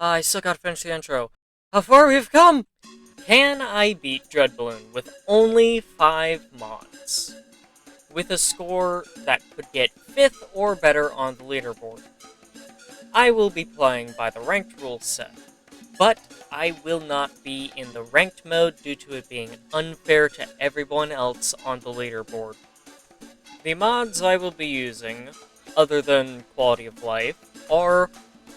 I still gotta finish the intro. How far we've come! Can I beat Bloon with only 5 mods? With a score that could get 5th or better on the leaderboard. I will be playing by the ranked rule set, but I will not be in the ranked mode due to it being unfair to everyone else on the leaderboard. The mods I will be using, other than quality of life, are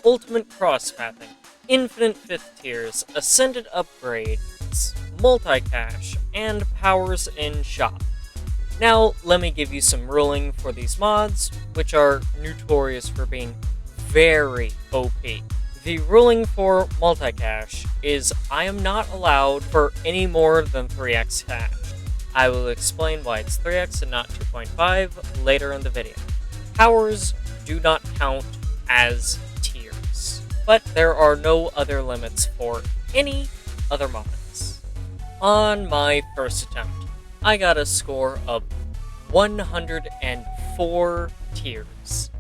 Ultimate Crosspathing, Infinite 5th Tiers, Ascended Upgrades, Multicache, and Powers in Shop. Now, let me give you some ruling for these mods, which are notorious for being very OP. The ruling for Multicache is I am not allowed for any more than 3x cache. I will explain why it's 3x and not 2.5 later in the video. Powers do not count as tiers, but there are no other limits for any other mods. On my first attempt, I got a score of 104 tiers,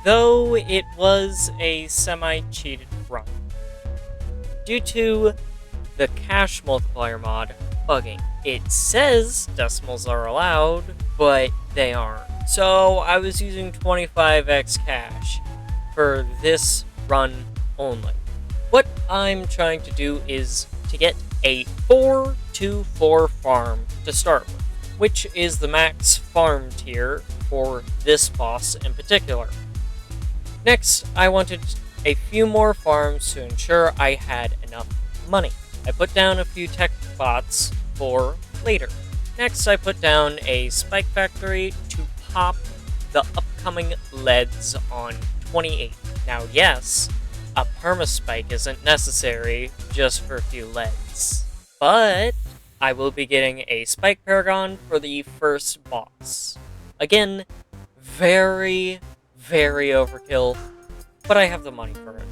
though it was a semi-cheated run. Due to the cache multiplier mod bugging. It says decimals are allowed, but they aren't. So I was using 25x cache for this run only. What I'm trying to do is to get a 4-4 farm to start with, which is the max farm tier for this boss in particular. Next, I wanted a few more farms to ensure I had enough money. I put down a few tech bots for later. Next, I put down a spike factory to pop the upcoming leads on 28. Now, yes, a permaspike isn't necessary just for a few leads, but I will be getting a spike paragon for the first boss. Again, very overkill, but I have the money for it.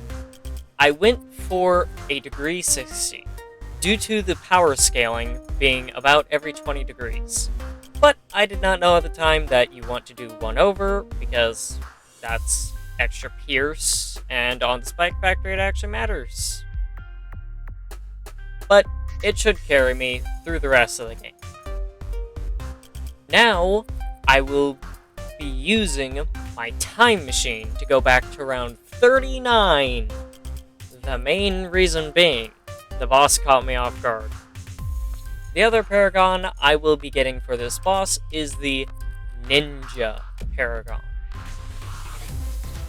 I went for a degree 60, due to the power scaling being about every 20 degrees. But I did not know at the time that you want to do 1 over, because that's extra pierce, and on the spike factory it actually matters. But it should carry me through the rest of the game. Now, I will be using my time machine to go back to round 39. The main reason being, the boss caught me off guard. The other paragon I will be getting for this boss is the Ninja Paragon.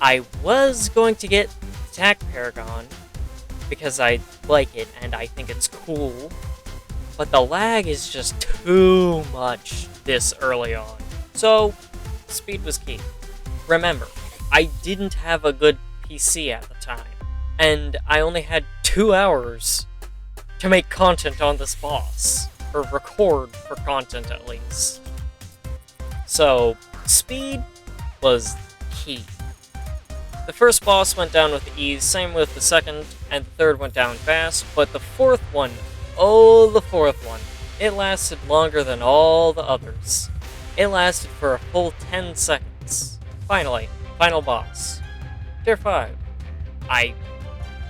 I was going to get Attack Paragon because I like it and I think it's cool, but the lag is just too much this early on. So, speed was key. Remember, I didn't have a good PC at the time, and I only had 2 hours to make content on this boss, or record for content at least. So, speed was key. The first boss went down with ease, same with the second, and the third went down fast, but the fourth one, the fourth one, it lasted longer than all the others. It lasted for a full 10 seconds. Finally, final boss. Tier 5. I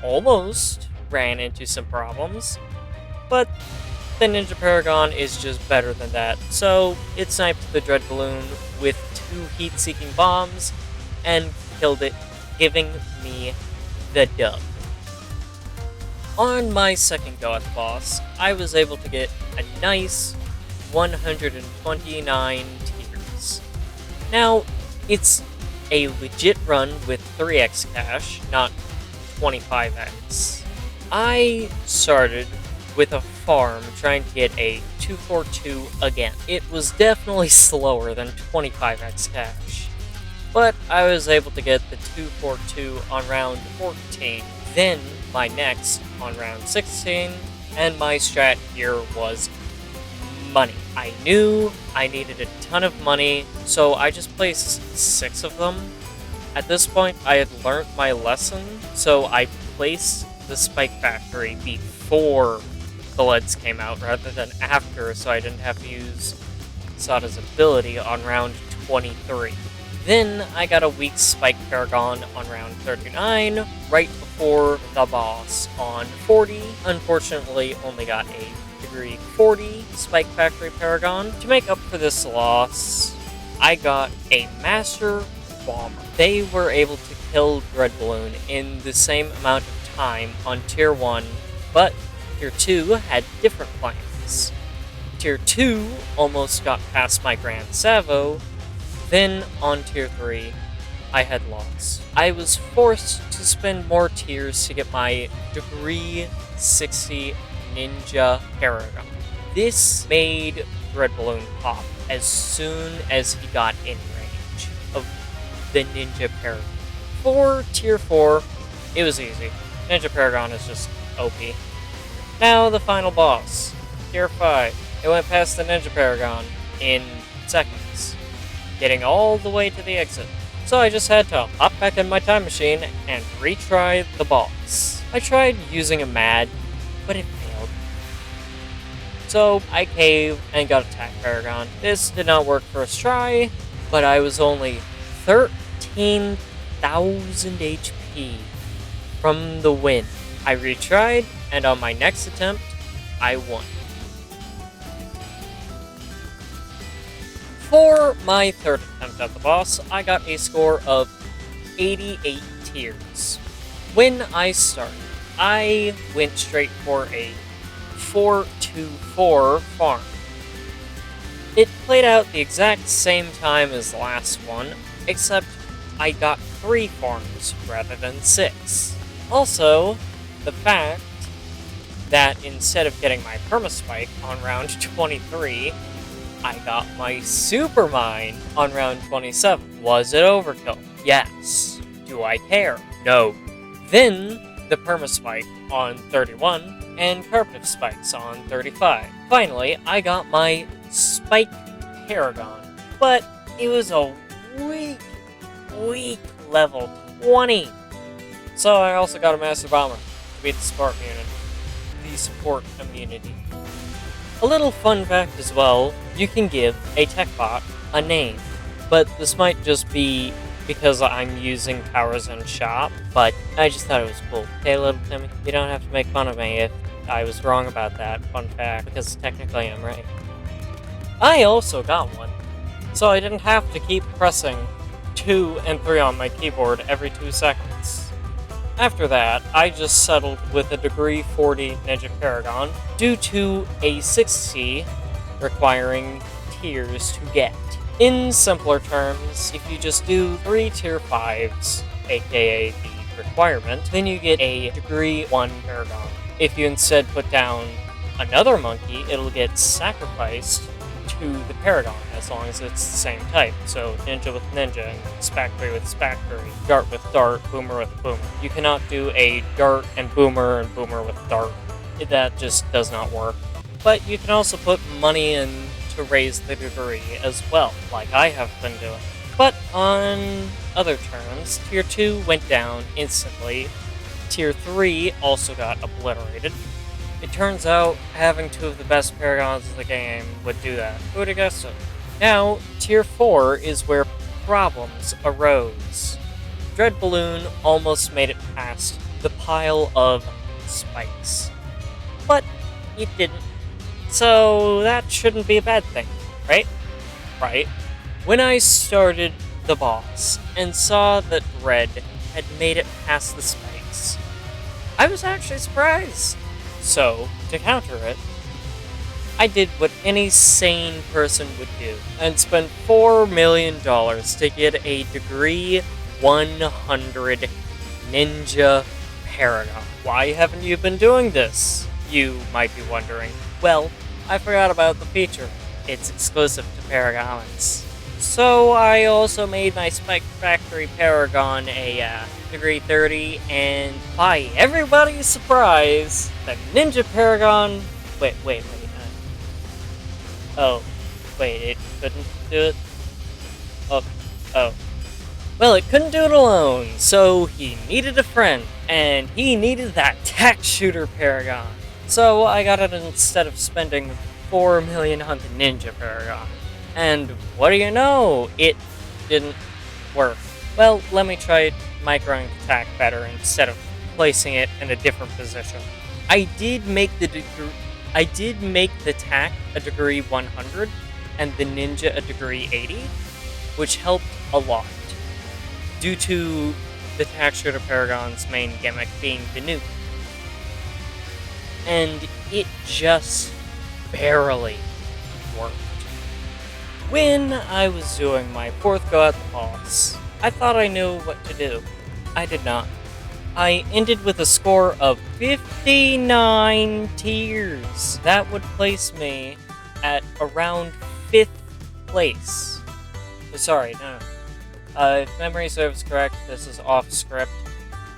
almost ran into some problems, but the Ninja Paragon is just better than that. So it sniped the Dread Bloon with 2 heat-seeking bombs and killed it, giving me the dub. On my second go at the boss, I was able to get a nice 129 tiers. Now, it's a legit run with 3x cache, not 25x. I started with a farm trying to get a 242 again. It was definitely slower than 25x cache, but I was able to get the 242 on round 14, then my next on round 16, and my strat here was money. I knew I needed a ton of money, so I just placed 6 of them. At this point, I had learned my lesson, so I placed the spike factory before the leads came out rather than after, so I didn't have to use Sada's ability on round 23. Then I got a weak Spike Paragon on round 39, right before the boss on 40. Unfortunately, only got a degree 40 Spike Factory Paragon. To make up for this loss, I got a Master Bomber. They were able to kill Red Bloon in the same amount of time on Tier 1, but Tier 2 had different plans. Tier 2 almost got past my Grand Savo. Then, on Tier 3, I had lost. I was forced to spend more tiers to get my Degree 60 Ninja Paragon. This made Red Bloon pop as soon as he got in range of the Ninja Paragon. For Tier 4, it was easy. Ninja Paragon is just OP. Now, the final boss. Tier 5. It went past the Ninja Paragon in seconds, getting all the way to the exit. So I just had to hop back in my time machine and retry the boss. I tried using a MAD, but it failed. So I caved and got Attack Paragon. This did not work first try, but I was only 13,000 HP from the win. I retried, and on my next attempt, I won. For my third attempt at the boss, I got a score of 88 tiers. When I started, I went straight for a 4-2-4 farm. It played out the exact same time as the last one, except I got 3 farms rather than 6. Also, the fact that instead of getting my Permaspike on round 23, I got my Super Mine on round 27. Was it overkill? Yes. Do I care? No. Then, the Permaspike on 31, and Carpetive Spikes on 35. Finally, I got my Spike Paragon, but it was a weak level 20. So I also got a Master Bomber to beat the support immunity. A little fun fact as well, you can give a tech bot a name, but this might just be because I'm using Powers in Shop, but I just thought it was cool. Hey, little Timmy, you don't have to make fun of me if I was wrong about that fun fact, because technically I'm right. I also got one, so I didn't have to keep pressing 2 and 3 on my keyboard every 2 seconds. After that, I just settled with a Degree 40 Ninja Paragon due to a 60 requiring tiers to get. In simpler terms, if you just do 3 Tier 5s, aka the requirement, then you get a Degree 1 Paragon. If you instead put down another monkey, it'll get sacrificed to the Paragon, as long as it's the same type. So Ninja with Ninja, and Spactory with Spactory, Dart with Dart, Boomer with Boomer. You cannot do a Dart and Boomer with Dart. That just does not work. But you can also put money in to raise the degree as well, like I have been doing. But on other terms, Tier 2 went down instantly. Tier 3 also got obliterated. It turns out having 2 of the best Paragons in the game would do that. Who would have guessed it? Now, Tier 4 is where problems arose. Dread Bloon almost made it past the pile of spikes, but it didn't. So that shouldn't be a bad thing, right? Right. When I started the boss and saw that Red had made it past the spikes, I was actually surprised. So, to counter it, I did what any sane person would do and spent $4 million to get a Degree 100 Ninja Paragon. Why haven't you been doing this? You might be wondering. Well, I forgot about the feature. It's exclusive to Paragons. So I also made my Spike Factory Paragon a Degree 30, and by everybody's surprise, the Ninja Paragon... Wait. Oh, wait, it couldn't do it? Oh. Well, it couldn't do it alone, so he needed a friend, and he needed that tax shooter Paragon. So I got it instead of spending $4 million on the Ninja Paragon. And what do you know? It didn't work. Well, let me try microing attack better instead of placing it in a different position. I did make the tack a degree 100 and the ninja a degree 80, which helped a lot due to the Tack Shooter Paragon's main gimmick being the nuke. And it just barely worked. When I was doing my 4th go at the boss, I thought I knew what to do. I did not. I ended with a score of 59 tears. That would place me at around 5th place. Sorry, no. If memory serves correct, this is off script.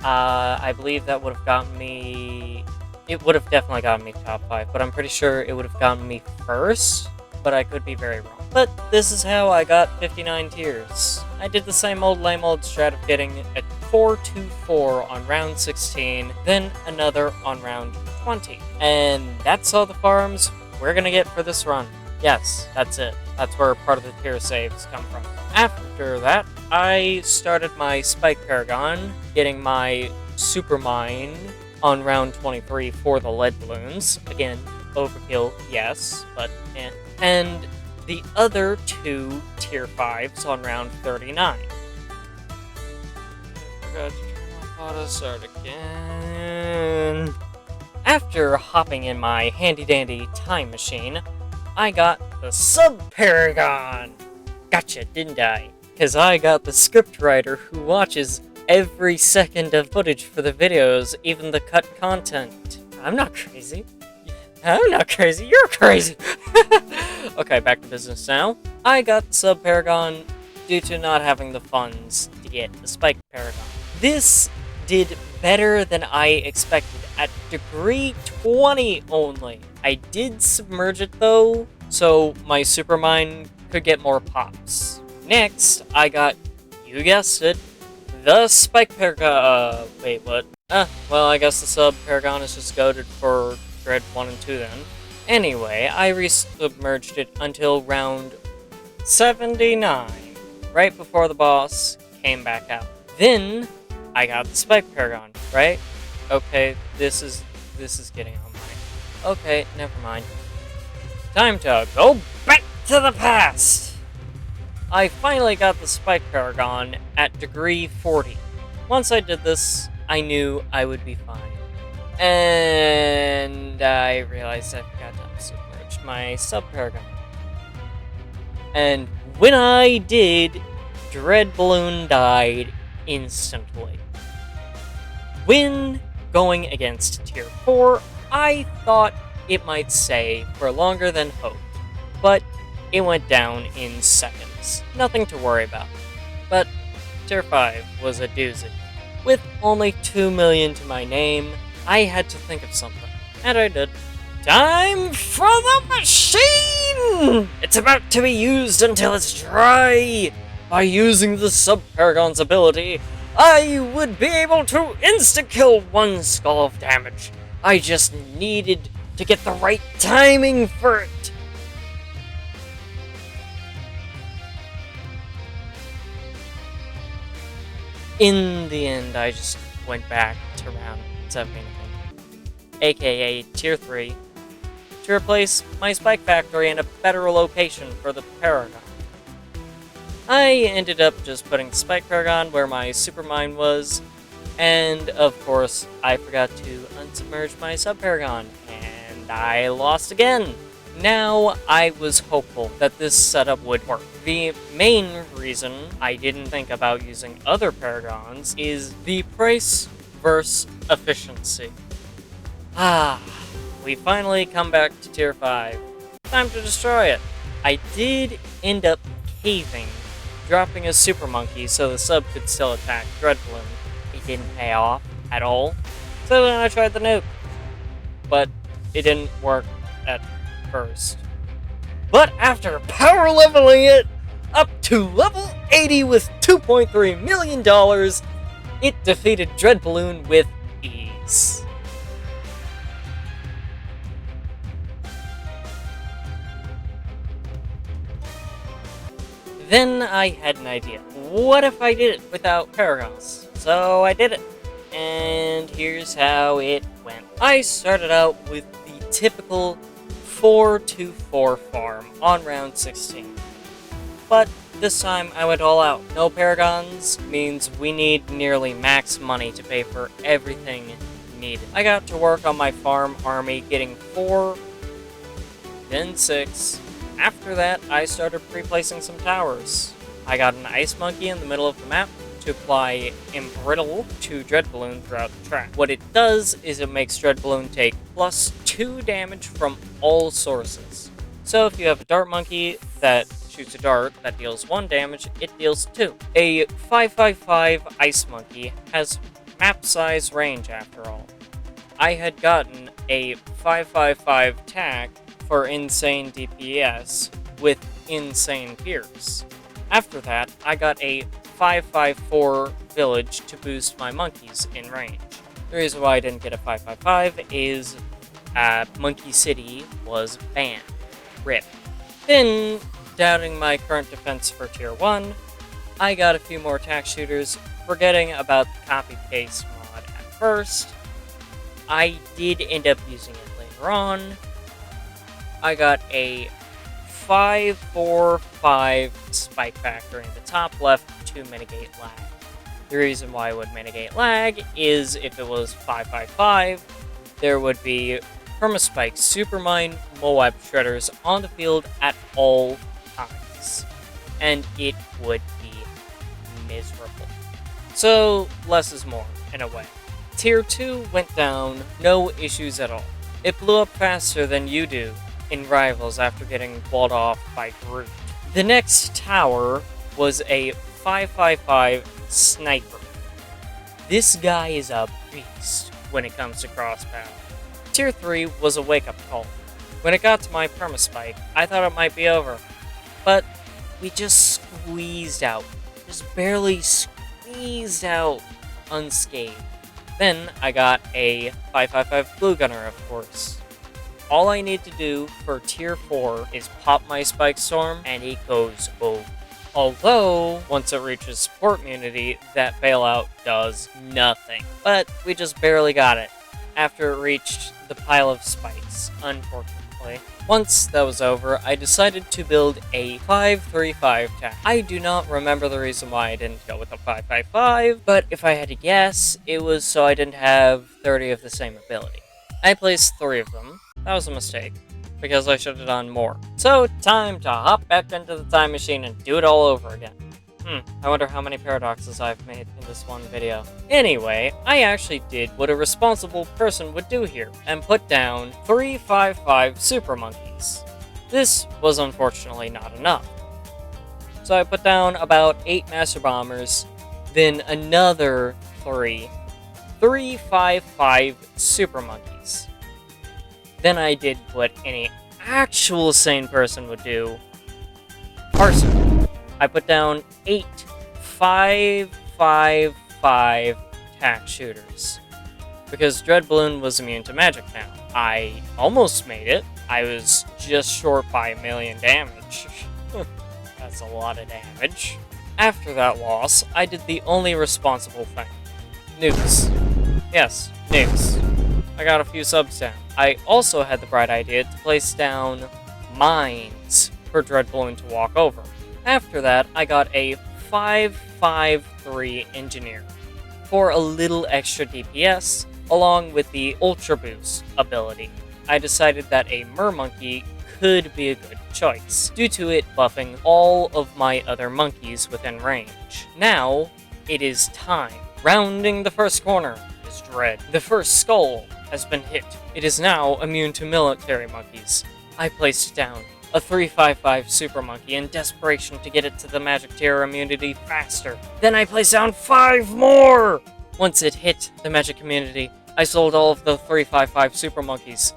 I believe that would have gotten me... It would have definitely gotten me top 5, but I'm pretty sure it would have gotten me first, but I could be very wrong. But this is how I got 59 tears. I did the same old lame old strat of getting a 4-2-4 on round 16, then another on round 20. And that's all the farms we're gonna get for this run. Yes, that's it. That's where part of the tier saves come from. After that, I started my Spike Paragon, getting my Super Mine on round 23 for the lead balloons. Again, overkill, yes, but eh. And the other 2 tier 5s on round 39. I forgot to turn my auto start again. After hopping in my handy-dandy time machine, I got the Sub Paragon. Gotcha, didn't I? Because I got the scriptwriter who watches every second of footage for the videos, even the cut content. I'm not crazy. I'm not crazy, you're crazy! Okay, back to business now. I got the Sub Paragon due to not having the funds to get the Spike Paragon. This did better than I expected at degree 20 only. I did submerge it though, so my Super Mine could get more pops. Next, I got, you guessed it, the Spike Paragon. Wait, what? Well, I guess the Sub Paragon is just goated for Dread 1 and 2 then. Anyway, I resubmerged it until round 79, right before the boss came back out. Then, I got the Spike Paragon, right? Okay, this is getting on my... Okay, never mind. Time to go back to the past! I finally got the Spike Paragon at degree 40. Once I did this, I knew I would be fine. And I realized I forgot to submerge my Sub Paragon. And when I did, Dread Bloon died instantly. When going against Tier 4, I thought it might stay for longer than hoped, but it went down in seconds. Nothing to worry about. But Tier 5 was a doozy. With only 2 million to my name, I had to think of something, and I did. Time for the machine! It's about to be used until it's dry! By using the Sub Paragon's ability, I would be able to insta-kill 1 skull of damage. I just needed to get the right timing for it. In the end, I just went back to round 79, aka Tier 3, to replace my Spike Factory in a better location for the Paragon. I ended up just putting the Spike Paragon where my Super Mine was, and of course, I forgot to unsubmerge my Sub Paragon, and I lost again. Now, I was hopeful that this setup would work. The main reason I didn't think about using other Paragons is the price versus efficiency. We finally come back to Tier 5. Time to destroy it. I did end up caving, dropping a Super Monkey so the sub could still attack Dread Bloon. It didn't pay off at all. So then I tried the nuke. But it didn't work at first. But after power leveling it up to level 80 with $2.3 million, it defeated Dread Bloon with ease. Then I had an idea. What if I did it without paragons? So I did it. And here's how it went. I started out with the typical 4-4 farm on round 16. But this time I went all out. No paragons means we need nearly max money to pay for everything needed. I got to work on my farm army, getting 4, then 6. After that, I started pre-placing some towers. I got an ice monkey in the middle of the map to apply Embrittle to Dread Bloon throughout the track. What it does is it makes Dread Bloon take +2 damage from all sources. So if you have a dart monkey that shoots a dart that deals 1 damage, it deals 2. A 5/5/5 ice monkey has map size range after all. I had gotten a 5/5/5 tack for insane DPS with insane Pierce. After that, I got a 5/5/4 village to boost my monkeys in range. The reason why I didn't get a 5/5/5 is Monkey City was banned. RIP. Then, doubting my current defense for tier 1, I got a few more tack shooters, forgetting about the copy-paste mod at first. I did end up using it later on. I got a 5/4/5 spike factor in the top left to mitigate lag. The reason why I would mitigate lag is if it was 5/5/5, there would be permaspike supermine Moab shredders on the field at all times, and it would be miserable. So less is more in a way. Tier 2 went down, no issues at all. It blew up faster than you do in Rivals after getting walled off by Groot. The next tower was a 5/5/5 sniper. This guy is a beast when it comes to crossbow. Tier 3 was a wake-up call. When it got to my permaspike, I thought it might be over, but we just squeezed out. Just barely squeezed out unscathed. Then I got a 5/5/5 glue gunner, of course. All I need to do for tier 4 is pop my spike storm and it goes over. Although, once it reaches support immunity, that bailout does nothing. But we just barely got it after it reached the pile of spikes, unfortunately. Once that was over, I decided to build a 5/3/5 tack. I do not remember the reason why I didn't go with a 5/5/5, but if I had to guess, it was so I didn't have 30 of the same ability. I placed 3 of them. That was a mistake, because I should have done more. So, time to hop back into the time machine and do it all over again. I wonder how many paradoxes I've made in this one video. Anyway, I actually did what a responsible person would do here, and put down 3/5/5 super monkeys. This was unfortunately not enough. So I put down about 8 master bombers, then another 3/5/5 super monkeys. Then I did what any actual sane person would do. Parser. I put down 8 5/5/5 tack shooters. Because Dread Bloon was immune to magic now. I almost made it. I was just short by 1 million damage. That's a lot of damage. After that loss, I did the only responsible thing. Nukes. Yes, nukes. I got a few subs down. I also had the bright idea to place down mines for Dread Bloon to walk over. After that, I got a 5/5/3 engineer for a little extra DPS, along with the Ultra Boost ability. I decided that a Mermonkey could be a good choice, due to it buffing all of my other monkeys within range. Now, it is time. Rounding the first corner is Dread. The first skull has been hit. It is now immune to military monkeys. I placed down a 3/5/5 super monkey in desperation to get it to the magic tier immunity faster. Then I placed down 5 more! Once it hit the magic immunity, I sold all of the 3/5/5 super monkeys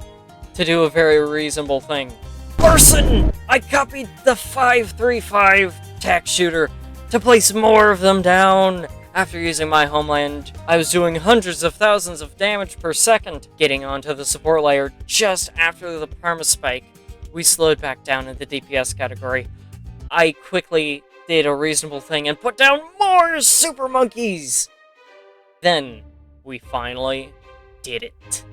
to do a very reasonable thing. Arson! I copied the 5/3/5 tack shooter to place more of them down. After using my homeland, I was doing hundreds of thousands of damage per second. Getting onto the support layer just after the permaspike, we slowed back down in the DPS category. I quickly did a reasonable thing and put down more super monkeys. Then we finally did it.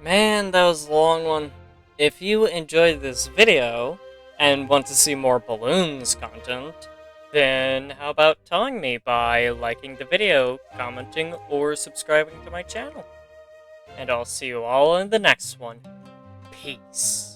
Man, that was a long one. If you enjoyed this video and want to see more Bloons content, then how about telling me by liking the video, commenting, or subscribing to my channel? And I'll see you all in the next one. Peace.